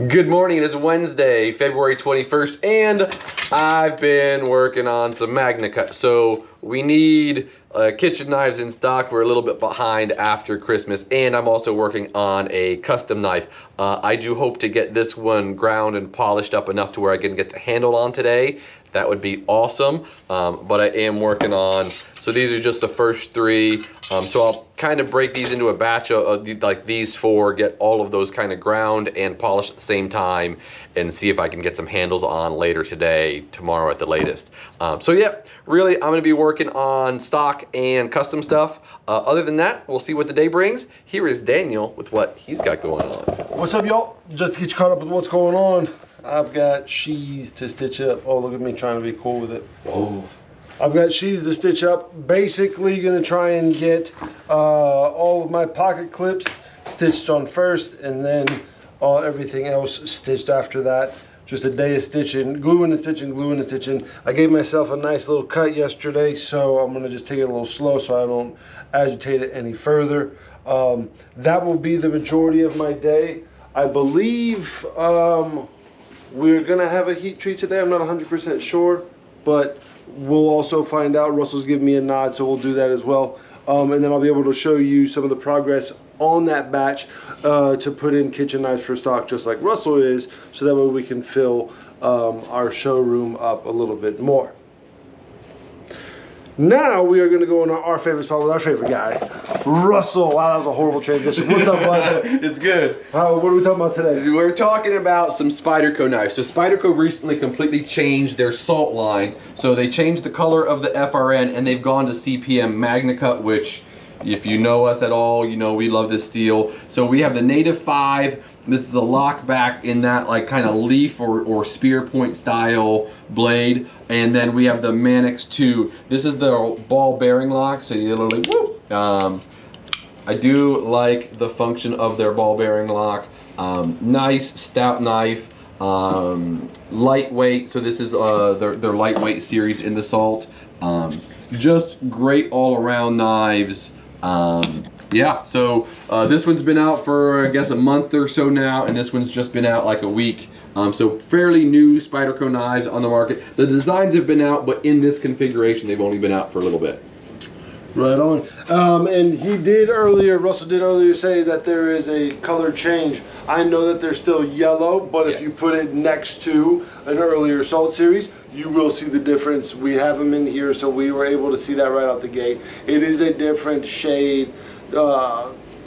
Good morning, it is Wednesday, February 21st, and I've been working on some MagnaCut. So we need kitchen knives in stock. We're a little bit behind after Christmas, and I'm also working on a custom knife. I do hope to get this one ground and polished up enough to where I can get the handle on today. That would be awesome, but I am working on, so these are just the first three. So I'll kind of break these into a batch of like these four, get all of those kind of ground and polished at the same time, and see if I can get some handles on later today, tomorrow at the latest. So yeah, really I'm gonna be working on stock and custom stuff. Other than that, we'll see what the day brings. Here is Daniel with what he's got going on. What's up, y'all? Just to get you caught up with what's going on, I've got sheaths to stitch up. Oh, look at me trying to be cool with it. Whoa. I've got sheaths to stitch up. Basically gonna try and get all of my pocket clips stitched on first, and then everything else stitched after that. Just a day of stitching, gluing and stitching, gluing and stitching. I gave myself a nice little cut yesterday, so I'm gonna just take it a little slow so I don't agitate it any further. That will be the majority of my day. I believe we're gonna have a heat treat today. I'm not 100% sure, but we'll also find out. Russell's giving me a nod, so we'll do that as well. And then I'll be able to show you some of the progress on that batch to put in kitchen knives for stock, just like Russell is, so that way we can fill our showroom up a little bit more. Now we are going to go on our favorite spot with our favorite guy, Russell. Wow, that was a horrible transition. What's up, bud? It's good. What are we talking about today? We're talking about some Spyderco knives. So Spyderco recently completely changed their salt line. So they changed the color of the FRN and they've gone to CPM MagnaCut, which if you know us at all, you know we love this steel. So we have the Native 5. This is a lock back in that like kind of leaf or spear point style blade. And then we have the Manix 2. This is the ball bearing lock. So you literally, whoop. I do like the function of their ball bearing lock. Nice stout knife. Lightweight. So this is their lightweight series in the salt. Just great all around knives. Yeah, so this one's been out for I guess a month or so now, and this one's just been out like a week. So fairly new Spyderco knives on the market. The designs have been out, but in this configuration they've only been out for a little bit. Right on. And he did earlier, Russell did earlier say that there is a color change. I know that they're still yellow, but if you put it next to an earlier salt series, you will see the difference. We have them in here, so we were able to see that right out the gate. It is a different shade,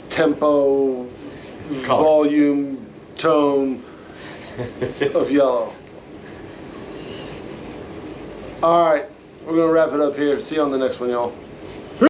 tempo, volume, tone of yellow. All right, we're gonna wrap it up here. See you on the next one, y'all.